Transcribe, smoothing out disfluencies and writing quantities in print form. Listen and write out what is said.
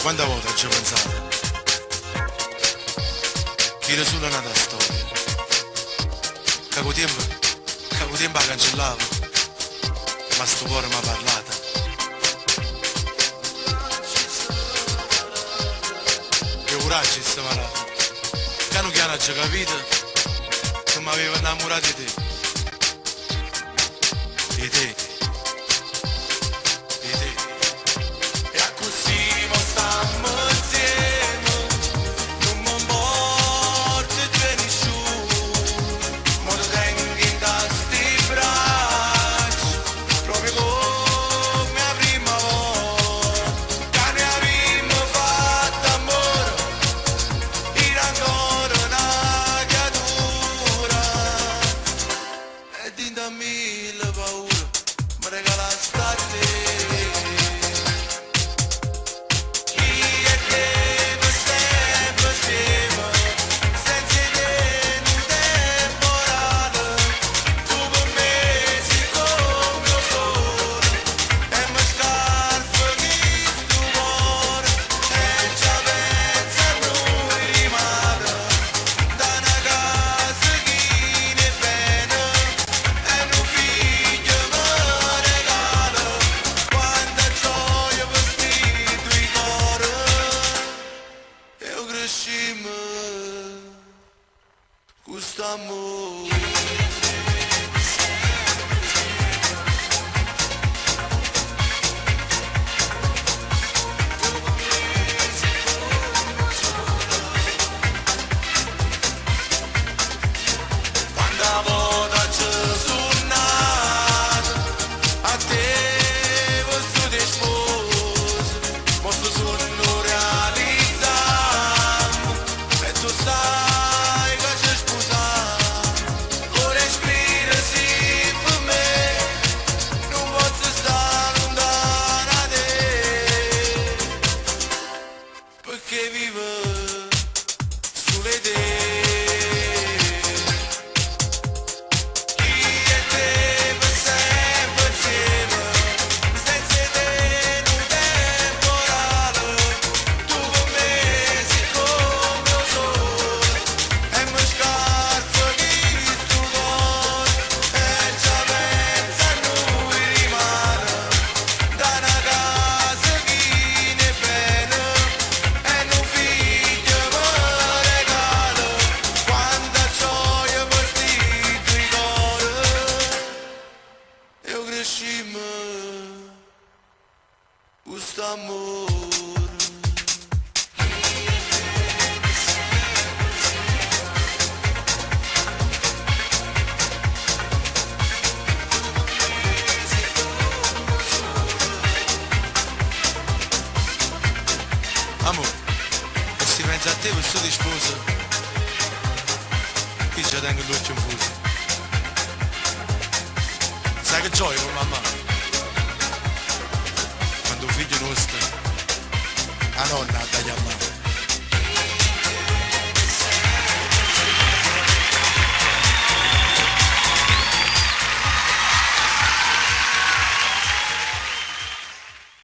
Quante volte ci ho pensato? Tira solo una storia. Che con tempo la cancellavo, ma sto cuore mi ha parlato. Che coraggio sta malato. Piano piano ci ho capito che mi avevo innamorato di te. Di te. Di te. E così mo stammo insieme. Non mi importa di nessuno. Mo lo tengo in sti braccia. Proprio come la prima volta. Che ne avremmo fatto amore. Era ancora una creatura. E dinda mille paure. Mi regalasti a te. Questo amore. Quando volta ci sono nato, a te questo ti sposo, ma sto sogno realizzato, e tu sai che ci sposare, lo respiri sì per me, non posso stare lontano da te, perché vivo sulle idee. Questo amore. Amore, e si pensa a te questo ti sposo, qui ci tengo l'occhio infuso. Sai che gioia con mamma? Quando un figlio nostro, la nonna dagli a mamma.